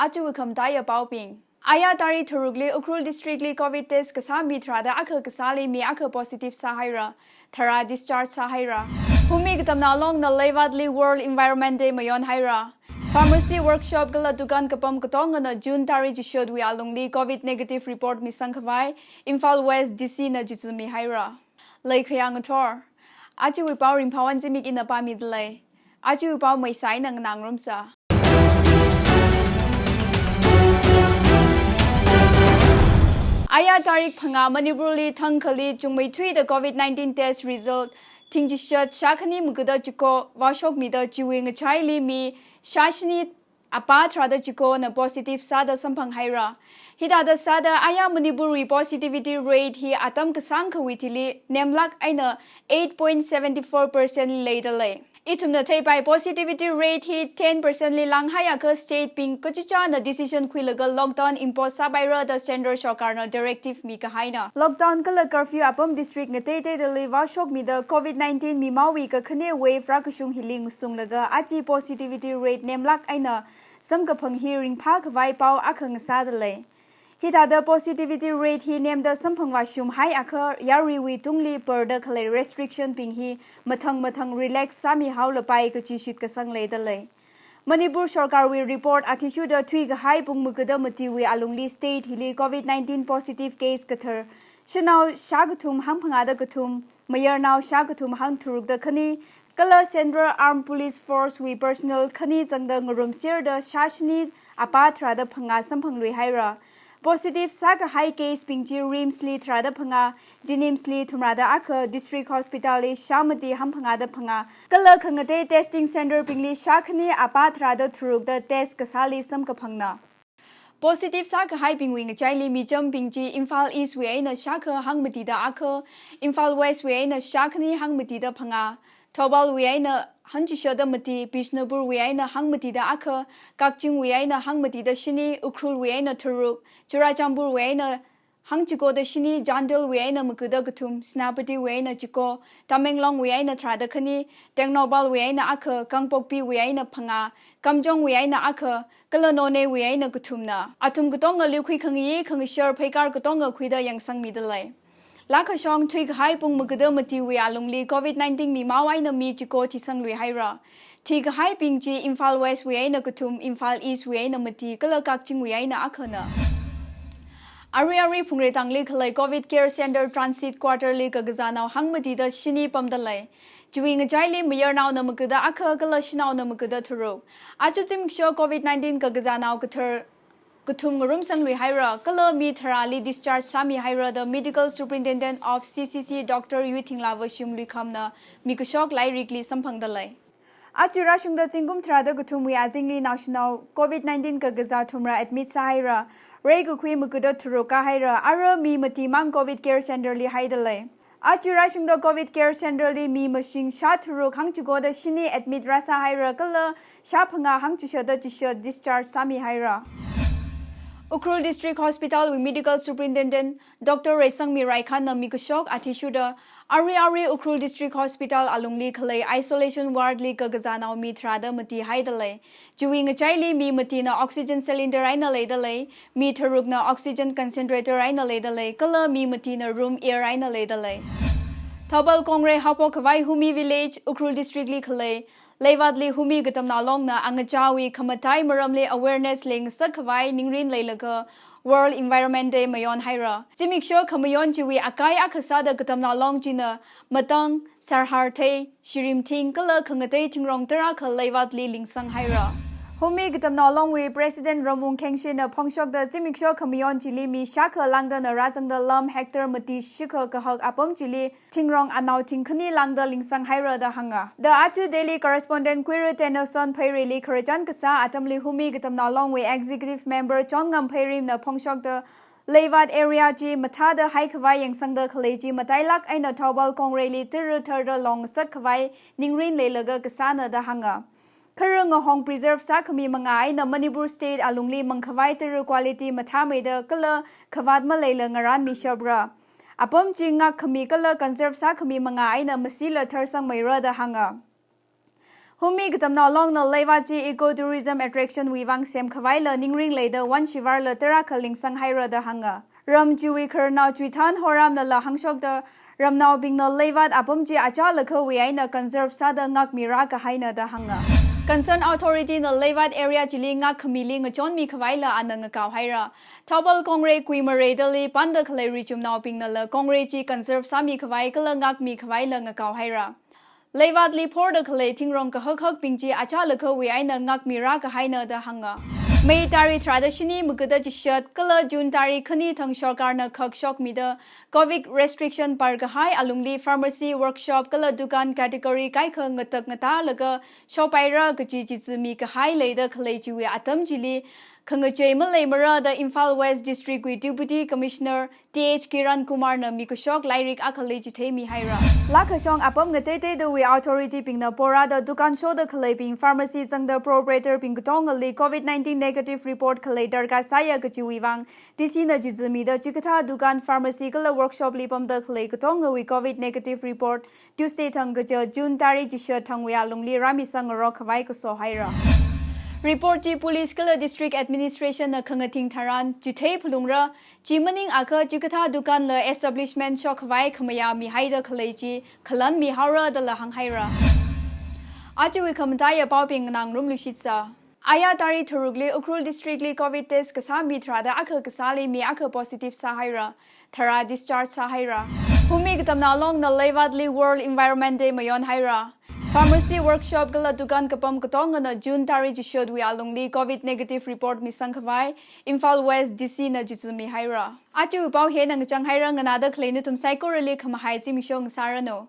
achu kham dai pau ping aya tari thurugli Ukhrul district li COVID test kasa mitra da akha kasali mi akha positive sahaira thara discharge sahaira humi gtamna long na lewatli World Environment Day mayon haira Pharmacy workshop gala dukan kapam katong na June tari jishod wi alongli COVID negative report mi sangkhawai Imphal West DC na jitsumi haira lai khayang thor achu wi pau Ringphawon Zimik in pa midlay achu wi pau mai sai nang nangrumsa Aya tarik phanga Manipurli Tangkhul chungmei thui the COVID-19 test result Tingjishat Shakani Mugada Chiko Washok Mida Chiwing Chaili Mi Shashini Apatra the Chiko na positive Sada Sampang Haira. Hidada Sada Aya Manipuri positivity rate he Atam Kasanka Witili Nemlak Aina 8.74% later lay. Itum na tay positivity rate he 10% li lang hayaka state ping kuchicha na decision kwilaga lockdown impose sabayra the central shokar na directive mi kahaina lockdown kala curfew apam district nga tay de liwa shok mi the COVID-19 mi mawi ka khane wave ra kushung hiling sunglaga achi positivity rate nemlak aina samka phang hearing phak vai pau akhang sa de le Hita positivity rate he named the sampangwa shum high akar yari wi tungli per the kale restriction ping he mathang relax sami haula pai ka chi shit ka sang le da le Manipur Sarkar will report athishu the thui ga high pung mukada mati wi alungli state hili COVID-19 positive case kathar shinau shagathum hamphanga da kathum mayor now shagathum hang thuruk da khani kala Central Armed Police Force wi personal khani changda ngurum sir da shashni apatra da phanga samphang lui haira Positive Saka high case pingji Rimsli Trada Panga, Jinimsli Tumrada Aka, District Hospital Shamati Hampangada Panga, Kala Kangate Testing Center Pingli Shakani Apatrada Truk the test Kasali Samkapangna. Positive Saka high pingwing Chaili Mijam Pingji, Imphal East Wayna Shaka Hangmatida Aka, Imphal West Wayna Shakani Hangmatida Panga, Tobal Wayna Hanchishoda Mati, Bishnapur Wayna Hangmatida Aka, Kakching Wayna Hangmatida Shini, Ukhrul Wayna Turuk, Churachambur Wayna Hangchiko the Shini, Jandil Wayna Mukuda Gatum, Snapati Wayna Chiko, Tamenglong Wayna Tradakani, Tengnobal Wayna Aka, Kangpokpi Wayna Panga, Kamjong Wayna Aka, Kalanone Wayna Gatumna, Atum Gatonga Luki Kangi, Kangishar Pekar Gatonga Kwida Yang Sang Midalay. Lakashong twig high pung magada mati wi alungli COVID-19 mi mawai na mi chiko tisang lui haira. Tig high ping ji Imphal West wi na kutum Imphal East wi na mati kala kakching wi na akhana. Ari pungre tangli khalai COVID Care Center Transit Quarterly kagazanaw hangmati da shini pamdalay. Jiwing jaili mayor now na magada akha kala shinaw na magada turok. Achutim ksho COVID-19 kagazanaw kathar Kutum Rum Sangli Haira, Kala Mitrali discharge Sami Haira, the medical superintendent of CCC Dr. Yuting Lava Shumli Kamna, Mikushok Lai Rikli Sampangdalai. Achirashung the Tingum Trada Kutumwi Azingli National COVID-19 Kagaza Tumra admit Sahira, Regukui Mukuda Turuka Haira, Ara Mi Matimang COVID Care Center Li Haidalai. Achirashung the COVID Care Center Li Mi Machine Shaturuk Hangchugo the Shini admit Rasa Haira, Kala Shapanga Hangchushoda Tisha discharge Sami Haira. Ukhrul District Hospital with Medical Superintendent Dr. Resang Mirai Khan na Mikushok Atishuda Ari Ukhrul District Hospital alungli khalai isolation ward li kagazanaw mi trada mati haidalay Juwing chaili mi mati na oxygen cylinder ay na laydalay mi tharuk na oxygen concentrator ay na laydalay kala mi mati na room air ay na laydalay Thabal Kongre Hapo Kawai Humi Village Ukhrul District li khalai Leivadli Humi Gatam na long na angachawi kamatai maramli awareness ling sakawai ningrin laylaga World Environment Day mayon haira. Zimik sho kamayon jiwi akai akasada gatam na long jina matang sarharte shirim ting kala kangatay tingrong tara ka leivadli lingsang haira. Humi gatam na long wi President Ramung Kengshin na pongshok da Zimik sho kamayon jili mi shaka langda na rajang da lam hector mati shika kahag apam jili tingrong anaw tingkani langda lingsang haira da hanga. The Atu Daily Correspondent Queer Tenoson Pairili Karajan Kasa atamli Humi gatam na long wi Executive Member Chongam Pairim na pongshok da Leivad area ji matada hai khawai yang sang da khaleji matailak aina thawbal kongreli tir thirda long sat khawai ningrin leilaga kasana da hanga. Karang Hong Preserve Sakami Mangai na Manipur State alungli mangkhawai tir quality mathamai da kala khawad malayla ngaran mi shabra. Apam jinga khami kala conserve Sakami Mangai na masila tharsang maira da hanga. Humi gatamna long na lewaji ecotourism attraction wiwang sem khawai learning ring later one shivar le tera khaling sanghai ra da hanga. Ram juwi khar now twitan horam na la hangshok da ram now bing na lewat apomji acha lakho wiai na conserve sada ngak mira ka haina da hanga. Concerned authority na lewat area chili ngak khamili ngachon mi khawai la anang kaw haira. Thawbal kongre kuimare dali panda khalai richum now bing na la kongre chi conserve sami khawai kala ngak mi khawai la ngakaw haira. Lewat li por da khalai tingrong ka hak pingji acha lakho wiai na ngak mira ka haina da hanga. May tari traditioni mugada jishat kala June tari khani thang sarkar na khak shok mida COVID restriction par kahai alungli pharmacy workshop kala dukan category kai kha ngatak ngata laga shopaira gaji jizmi kahai leida khalai jiwe atam jili khangachei malai mara the Imphal West District with Deputy Commissioner TH Kiran Kumar na mikashok lairik akhale jithe mi haira lakhashong apam ngate the we authority pingna pora the dukan show the khalai ping pharmacy chang the proprietor ping tong ali COVID-19 negative report khalai dar ka saya gaji wiwang tisi na jizmi the chikatha dukan pharmacy kala workshop lipam the khalai katong we COVID negative report Tuesday thang gaja June tari jisha thang we alungli rami sang ro khawai ko so haira Report ti police kala district administration na khangating tharan jithei phulungra chimaning akha chikatha dukan la establishment shok vai khamaya mi haida khaleji khalan mi haura da la hanghaira achi khamta ya pawping nang rum lushitsa aya tari thurugle Ukhrul district li COVID test kasa mi thrada akha kasali mi akha positive sahaira thara discharge sahaira humi gatamna long na lewatli world environment day mayon haira Pharmacy workshop gala dukan kapam katong na June tari jishod we alongli COVID negative report mi sangkhawai Imphal West DC na jizumi haira. Achu upaw he nang chang haira nganada kleinu tum psycho relic hamahai chi misong sarano.